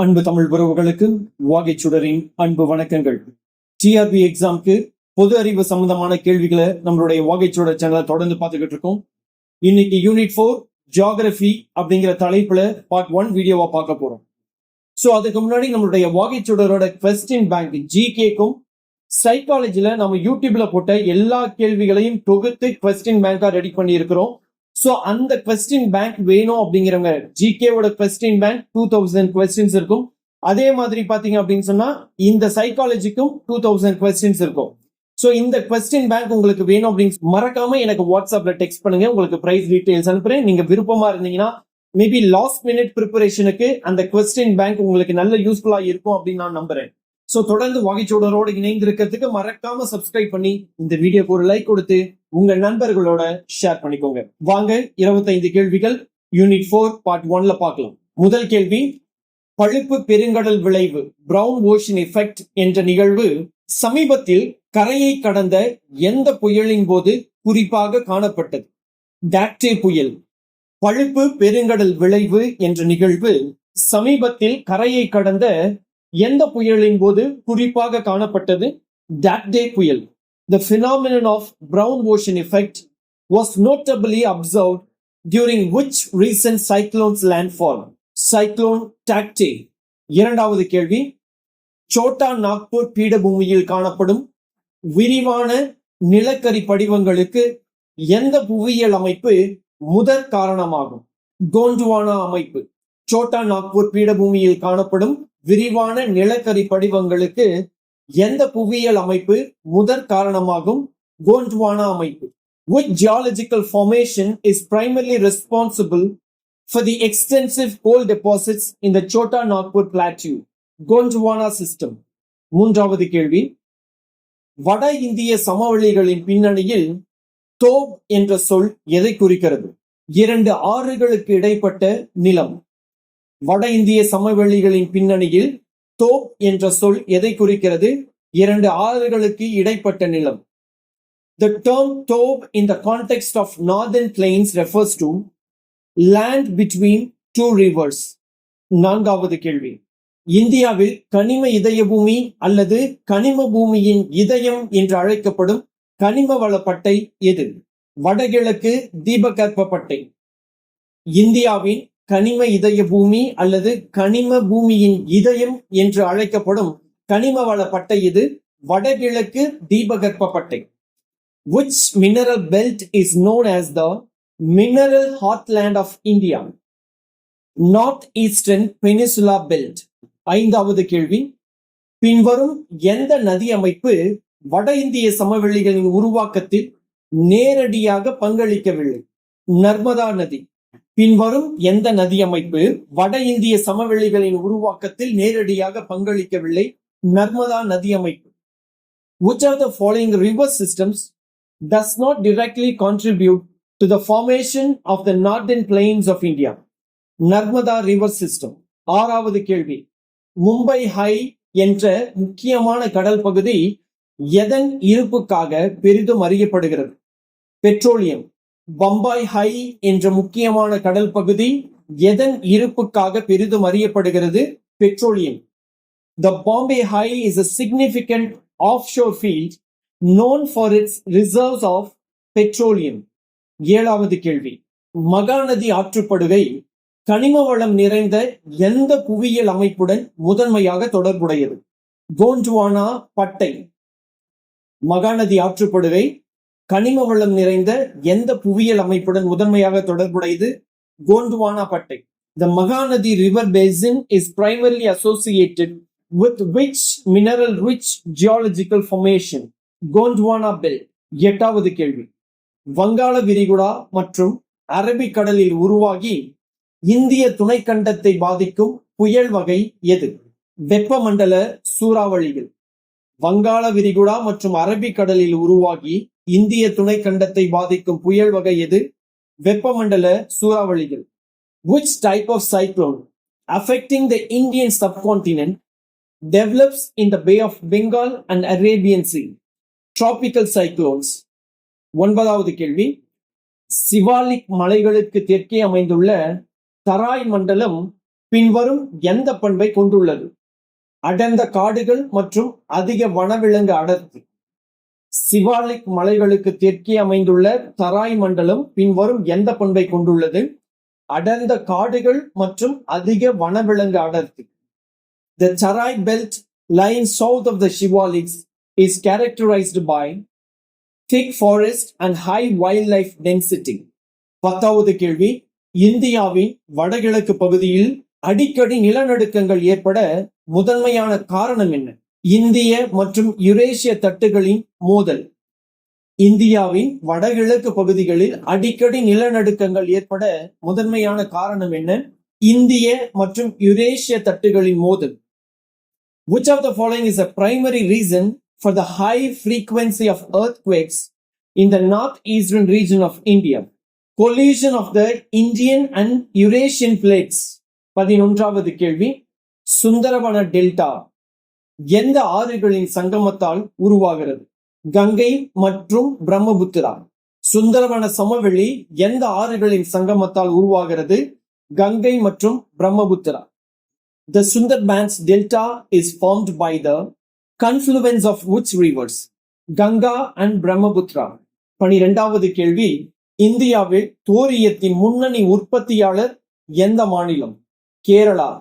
அன்பு தமிழ் உறவுகளுக்கு வாகைச்சுடரின் அன்பு வணக்கங்கள். டிஆர்பி எக்ஸாம்க்கு பொது அறிவு சம்பந்தமான கேள்விகளை நம்மளுடைய வாகைச்சுடர் சேனலை தொடர்ந்து பார்த்துக்கிட்டு இருக்கோம். இன்னைக்கு யூனிட் 4 ஜியோகிராஃபி அப்படிங்கிற தலைப்புல பார்ட் 1 வீடியோவா பார்க்க போறோம். ஸோ அதுக்கு முன்னாடி நம்மளுடைய வாகைச்சுடரோட கொஸ்டின் பேங்க் ஜிகேக்கும் சைக்காலஜில நம்ம யூடியூப்ல போட்ட எல்லா கேள்விகளையும் தொகுத்து கொஸ்டின் பேங்கா ரெடி பண்ணி இருக்கிறோம். ஸோ அந்த கொஸ்டின் பேங்க் வேணும் அப்படிங்கிறவங்க ஜிகேவோட கொஸ்டின் பேங்க் 2000 கொஸ்டின்ஸ் இருக்கும். அதே மாதிரி பாத்தீங்க அப்படின்னு சொன்னா இந்த சைக்காலஜிக்கும் 2000 கொஸ்டின்ஸ் இருக்கும். ஸோ இந்த கொஸ்டின் பேங்க் உங்களுக்கு வேணும் அப்படின்னு மறக்காம எனக்கு வாட்ஸ்அப்ல டெக்ஸ்ட் பண்ணுங்க. உங்களுக்கு பிரைஸ் டீடைல்ஸ் அனுப்புறேன். நீங்க விருப்பமா இருந்தீங்கன்னா மேபி லாஸ்ட் மினிட் ப்ரிப்பரேஷனுக்கு அந்த கொஸ்டின் பேங்க் உங்களுக்கு நல்ல யூஸ்ஃபுல்லா இருக்கும் அப்படின்னு நான் நம்புறேன். ஸோ தொடர்ந்து வாகைச்சுடரோடு இணைந்து இருக்கிறதுக்கு மறக்காம சப்ஸ்கிரைப் பண்ணி இந்த வீடியோக்கு ஒரு லைக் கொடுத்து உங்க நண்பர்களோட ஷேர் பண்ணிக்கோங்க. வாங்க 25 கேள்விகள் யூனிட் 4 பார்ட் 1ல பார்க்கலாம். முதல் கேள்வி, பழுப்பு பெருங்கடல் விளைவு பிரவுன் ஓஷன் எஃபெக்ட் என்ற நிகழ்வு சமீபத்தில் கரையை கடந்த எந்த புயலின் போது குறிப்பாக காணப்பட்டது? டாக்டே புயல். பழுப்பு பெருங்கடல் விளைவு என்ற நிகழ்வு சமீபத்தில் கரையை கடந்த எந்த புயலின் போது குறிப்பாக காணப்பட்டது? டாக்டே புயல். The phenomenon of brown ocean effect was notably observed during which recent cyclone's landfall? Cyclone Taktay. இரண்டாவது கேள்வி, சோட்டா நாக்பூர் பீடபூமியில் காணப்படும் விரிவான நிலக்கரி படிவங்களுக்கு எந்த புவியியல் அமைப்பு முதற் காரணமாகும்? கோண்ட்வானா அமைப்பு. சோட்டா நாக்பூர் பீடபூமியில் காணப்படும் விரிவான நிலக்கரி படிவங்களுக்கு எந்த புவியியல் அமைப்பு முதற் காரணமாகும்? கோண்ட்வானா அமைப்பு. Which geological formation is primarily responsible for the extensive coal deposits in the Chota Nagpur Plateau? Gondwana system. மூன்றாவது கேள்வி, வட இந்திய சமவெளிகளின் பின்னணியில் தோப் என்ற சொல் எதை குறிக்கிறது? இரண்டு ஆறுகளுக்கு இடைப்பட்ட நிலம். வட இந்திய சமவெளிகளின் பின்னணியில் தோப் என்ற சொல் எதை குறிக்கிறது? இரண்டு ஆறுகளுக்கு இடைப்பட்ட நிலம். The term Tob in the context of northern plains refers to land between two rivers. நான்காவது கேள்வி, இந்தியாவில் கனிம இதய பூமி அல்லது கனிம பூமியின் இதயம் என்று அழைக்கப்படும் கனிம வள பட்டை எது? வடகிழக்கு தீபகற்ப பட்டை. இந்தியாவின் கனிம இதய பூமி அல்லது கனிம பூமியின் இதயம் என்று அழைக்கப்படும் கனிம வள பட்டை இது? வடகிழக்கு தீபகற்ப பட்டை. Which mineral belt is known as the mineral heartland of India? Northeastern Peninsula Belt. ஐந்தாவது கேள்வி, பின்வரும் எந்த நதி அமைப்பு வட இந்திய சமவெளிகளின் உருவாக்கத்தில் நேரடியாக பங்களிக்கவில்லை? நர்மதா நதி. பின்வரும் எந்த நதி அமைப்பு வட இந்திய சமவெளிகளின் உருவாக்கத்தில் நேரடியாக பங்களிக்கவில்லை? நர்மதா நதி அமைப்பு. Which of the following river systems does not directly contribute to the formation of the northern plains of India? Narmada river system. ஆறாவது கேள்வி, மும்பை ஹை என்ற முக்கியமான கடல் பகுதி எதன் இருப்புக்காக பெரிதும் அறியப்படுகிறது? பெட்ரோலியம். பம்பாய் ஹை என்ற முக்கியமான கடல் பகுதி எதன் இருப்புக்காக பெரிதும் அறியப்படுகிறது? Petroleum. The Bombay High is a significant offshore field known for its reserves of petroleum. ஏழாவது கேள்வி, மகாநதி ஆற்றுப்படுகை கனிம வளம் நிறைந்த எந்த புவியியல் அமைப்புடன் முதன்மையாக தொடர்புடையது? கோண்ட்வானா பட்டை. மகாநதி ஆற்றுப்படுகை கனிம வளம் நிறைந்த எந்த புவியியல் அமைப்புடன் முதன்மையாக தொடர்புடையது? கோண்ட்வானா பட்டை. The Mahanadi river basin is primarily associated with which mineral rich geological formation? Gondwana belt. எட்டாவது கேள்வி, வங்காள விரிகுடா மற்றும் அரபிக்கடலில் உருவாகி இந்திய துணைக்கண்டத்தை பாதிக்கும் புயல் வகை எது? வெப்பமண்டல சூறாவளிகள். வங்காள விரிகுடா மற்றும் அரபிக்கடலில் உருவாகி இந்திய துணைக்கண்டத்தை பாதிக்கும் புயல் வகை எது? வெப்பமண்டல சூறாவளிகள். Which type of cyclone affecting the Indian subcontinent develops in the Bay of Bengal and Arabian Sea? Tropical cyclones. ஒன்பதாவது கேள்வி, சிவாலிக் மலைகளுக்கு தெற்கே அமைந்துள்ள தராய் மண்டலம் பின்வரும் எந்த பண்பை கொண்டுள்ளது? அடர்ந்த காடுகள் மற்றும் அதிக வனவிலங்கு அடர்த்தி. சிவாலிக் மலைகளுக்கு தெற்கே அமைந்துள்ள தராய் மண்டலம் பின்வரும் எந்த பண்பை கொண்டுள்ளது? அடர்ந்த காடுகள் மற்றும் அதிக வனவிலங்கு அடர்த்தி. The Tarai belt lying south of the Shivaliks is characterized by thick forest and high wildlife density. 10வது கேள்வி, இந்தியாவின் வடகிழக்கு பகுதியில் அடிக்கடி நிலநடுக்கங்கள் ஏற்பட முதன்மையான காரணம் என்ன? இந்திய மற்றும் யுரேசிய தட்டுகளின் மோதல். இந்தியாவின் வடகிழக்கு பகுதிகளில் அடிக்கடி நிலநடுக்கங்கள் ஏற்பட முதன்மையான காரணம் என்ன? இந்திய மற்றும் யுரேசிய தட்டுகளின் மோதல். Which of the following is a primary reason for the high frequency of earthquakes in the northeastern region of India? Collision of the Indian and Eurasian plates. 11வது கேள்வி, சுந்தரவன டெல்டா எந்த ஆறுகளின் சங்கமத்தால் உருவாகிறது? கங்கை மற்றும் பிரம்மபுத்திரா. சுந்தரவன சமவெளி எந்த ஆறுகளின் சங்கமத்தால் உருவாகிறது? கங்கை மற்றும் Brahmaputra. The Sundarbans Delta is formed by the confluence of which rivers? Ganga and Brahmaputra. 12வது கேள்வி, இந்தியாவில் தோரியத்தின் முன்னணி உற்பத்தியாளர் எந்த மாநிலம்? கேரளா.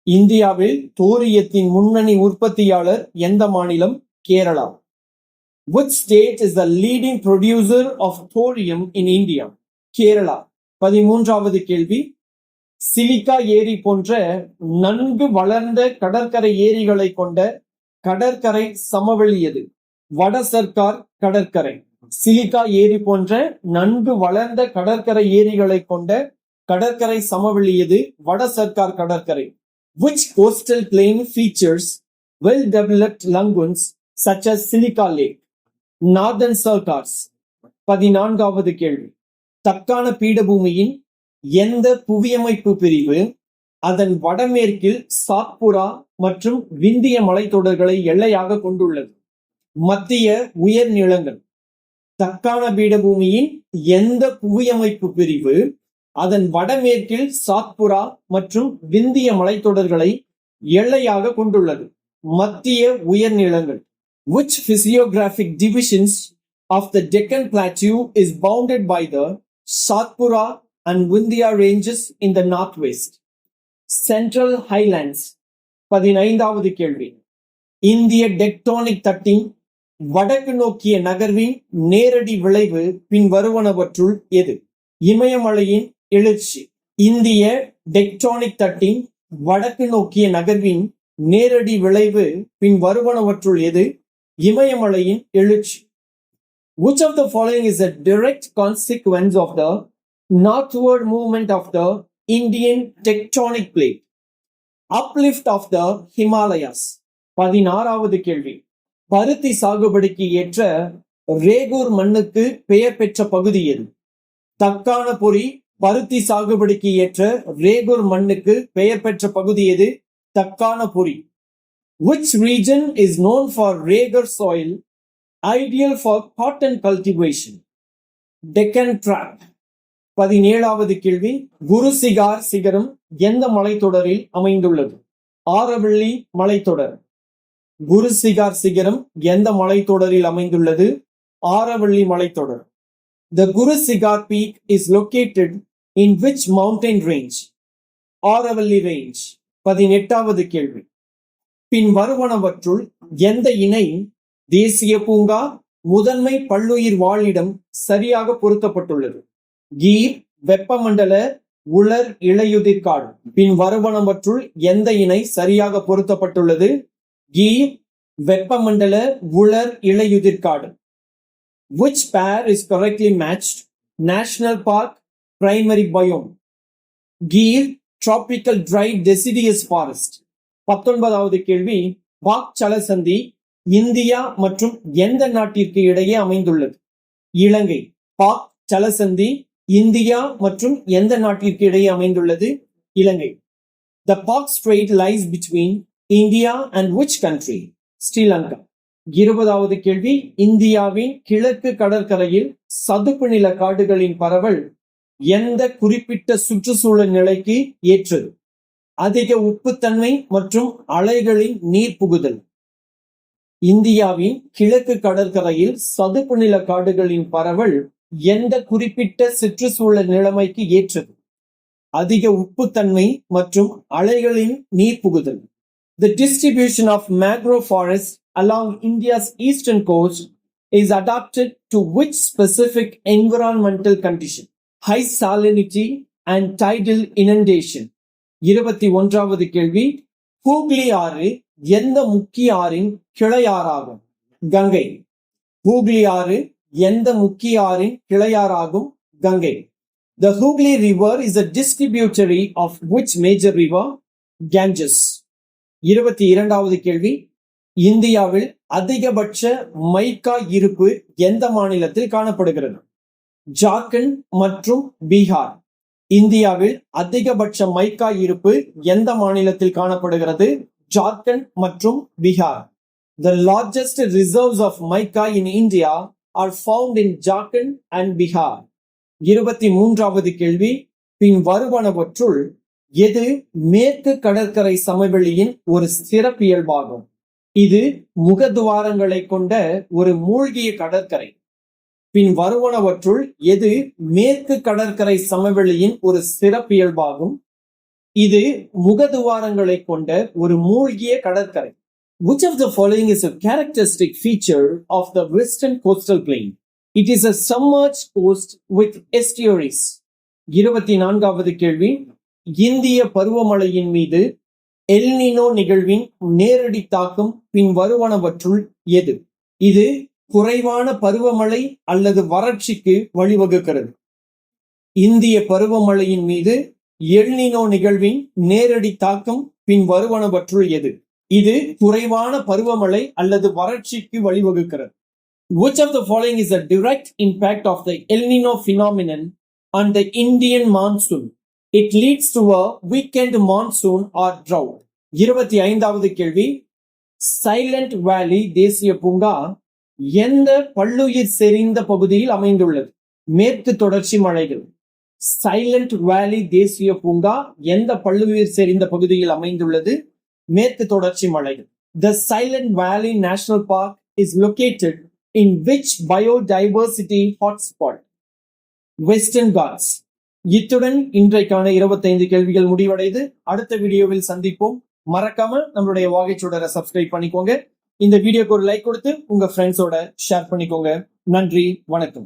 இந்தியாவில் தோரியத்தின் முன்னணி உற்பத்தியாளர் எந்த மாநிலம்? Kerala. Which state is the leading producer of thorium in India? Kerala. 13வது கேள்வி, சிலிக்கா ஏரி போன்ற நன்கு வளர்ந்த கடற்கரை ஏரிகளை கொண்ட கடற்கரை சமவெளி எது? வட சர்க்கார் கடற்கரை. சிலிக்கா ஏரி போன்ற நன்கு வளர்ந்த கடற்கரை ஏரிகளை கொண்ட கடற்கரை சமவெளி எது? வட சர்க்கார் கடற்கரை. Which coastal plain features well-developed lagoons such as Silica Lake? Northern Circars. 14வது கேள்வி, தக்கான பீடபூமியின் எந்த புவியமைப்பு பிரிவு அதன் வடமேற்கில் சாத்புரா மற்றும் விந்திய மலைத்தொடர்களை எல்லையாக கொண்டுள்ளது? மத்திய உயர்நிலங்கள். தக்கான பீடபூமியின் எந்த புவியமைப்பு பிரிவு அதன் வடமேற்கில் சாத்புரா மற்றும் விந்திய மலைத்தொடர்களை எல்லையாக கொண்டுள்ளது? மத்திய உயர்நிலங்கள். Which physiographic divisions of the Deccan Plateau is bounded by the Satpura and Vindhya ranges in the northwest? Central Highlands. 15வது கேள்வி, இந்திய டெக்டோனிக் தட்டின் வடக்கு நோக்கிய நகர்வின் நேரடி விளைவு பின் வருவனவற்றுள் எது? இமயமலையின் எழுச்சி. இந்திய டெக்டோனிக் தட்டின் வடக்கு நோக்கிய நகர்வின் நேரடி விளைவு பின் வருவனவற்றுள் எது? இமயமலையின் எழுச்சி. Which of the following is a direct consequence of the northward movement of the Indian tectonic plate? Uplift of the Himalayas. 16வது கேள்வி, பருத்தி சாகுபடிக்கு ஏற்ற ரேகூர் மண்ணுக்கு பெயர் பெற்ற பகுதி எது? தக்கான பொறி பருத்தி சாகுபடிக்கு ஏற்ற ரேகூர் மண்ணுக்கு பெயர் பெற்ற பகுதி எது? தக்கான பொறி. Which region is known for Ragar soil ideal for cotton cultivation? Deccan Tract. 17வது கேள்வி, குரு சிகார் சிகரம் எந்த மலைத்தொடரில் அமைந்துள்ளது? ஆரவள்ளி மலைத்தொடர். குரு சிகார் சிகரம் எந்த மலைத்தொடரில் அமைந்துள்ளது? ஆரவள்ளி மலைத்தொடர். The Guru Sigar peak is located in which mountain range? Aravalli range. 18வது கேள்வி, பின் வருவனவற்றுள் எந்த இணை தேசிய பூங்கா முதன்மை பல்லுயிர் வாழிடம் சரியாக பொருத்தப்பட்டுள்ளது? கீர் வெப்பமண்டல உலர் இலையுதிர் காடு. பின் வருவனவற்றுள் எந்த இணை சரியாக பொருத்தப்பட்டுள்ளது? கீர் வெப்பமண்டல உலர் இலையுதிர் காடு. Which pair is correctly matched? National Park Primary Biome. Gir Tropical Dry Deciduous Forest. 19வது கேள்வி, பாக் சலசந்தி இந்தியா மற்றும் எந்த நாட்டிற்கு இடையே அமைந்துள்ளது? இலங்கை. பாக் சலசந்தி இந்தியா மற்றும் எந்த நாட்டிற்கு இடையே அமைந்துள்ளது? இலங்கை. The Pak Strait lies between India and which country? Sri Lanka. 20வது கேள்வி, இந்தியாவின் கிழக்கு கடற்கரையில் சதுப்பு நில காடுகளின் பரவல் எந்த குறிப்பிட்ட சுற்றுச்சூழல் நிலைக்கு ஏற்றது? அதிக உப்புத்தன்மை மற்றும் அலைகளின் நீர் புகுதல். இந்தியாவின் கிழக்கு கடற்கரையில் சதுப்பு நில காடுகளின் பரவல் எந்த குறிப்பிட்ட சுற்றுச்சூழல் நிலைமைக்கு ஏற்றது? அதிக உப்புத்தன்மை மற்றும் அலைகளின் நீர் புகுதல். The distribution of mangrove forests along India's eastern coast is adapted to which specific environmental condition? High salinity and tidal inundation. 21வது கேள்வி. ஹூக்ளி ஆறு எந்த முக்கிய ஆறின் கிளையாறாகும்? கங்கை. ஹூக்ளி ஆறு எந்த முக்கிய ஆறின் கிளையாறாகும்? Ganga. The Hooghly River is a distributary of which major river? Ganges. 22வது கேள்வி. இந்தியாவில் அதிகபட்ச மைக்கா இருப்பு எந்த மாநிலத்தில் காணப்படுகிறது? ஜார்க்கண்ட் மற்றும் பீகார். இந்தியாவில் அதிகபட்ச மைக்கா இருப்பு எந்த மாநிலத்தில் காணப்படுகிறது? ஜார்க்கண்ட் மற்றும் Bihar. The largest reserves of mica in India are found in Jharkhand and Bihar. 23வது கேள்வி. பின் வருவனவற்றுள் எது மேற்கு கடற்கரை சமவெளியின் ஒரு சிறப்பியல்பாகும்? இது முகத்துவாரங்களை கொண்ட ஒரு மூழ்கிய கடற்கரை. பின் வருவனவற்றுள் எது மேற்கு கடற்கரை சமவெளியின் ஒரு சிறப்பியல்பாகும்? இது முகத்துவாரங்களை கொண்ட ஒரு மூழ்கிய கடற்கரை. Which of the following is a characteristic feature of the western coastal plain? It is a submerged coast with estuaries. 24வது கேள்வி. இந்திய பருவமழையின் மீது எல்னினோ நிகழ்வின் நேரடி தாக்கம் பின் வருவனவற்றுள் எது? இது குறைவான பருவமழை அல்லது வறட்சிக்கு வழிவகுக்கிறது. இந்திய பருவமழையின் மீது எல்னினோ நிகழ்வின் நேரடி தாக்கம் பின் வருவனவற்றுள் எது? இது குறைவான பருவமழை அல்லது வறட்சிக்கு வழிவகுக்கிறது. Which of the following is a direct impact of the El Nino phenomenon on the Indian monsoon? It leads to a weakened monsoon or drought. 25வது கேள்வி. சைலண்ட் வேலி தேசிய பூங்கா எந்த பல்லுயிர் செறிந்த பகுதியில் அமைந்துள்ளது? மேற்கு தொடர்ச்சி மலைகள். சைலண்ட் வேலி தேசிய பூங்கா எந்த பல்லுயிர் செறிந்த பகுதியில் அமைந்துள்ளது? மேற்கு தொடர்ச்சி மலைகள். The Silent Valley National Park is located in which biodiversity hotspot? Western Ghats. இத்துடன் இன்றைக்கான 25 கேள்விகள் முடிவடைது. அடுத்த வீடியோவில் சந்திப்போம். மறக்காம நம்மளுடைய வாகைச்சுடரை சப்ஸ்கிரைப் பண்ணிக்கோங்க. இந்த வீடியோக்கு ஒரு லைக் கொடுத்து உங்க ஃப்ரெண்ட்ஸோட ஷேர் பண்ணிக்கோங்க. நன்றி, வணக்கம்.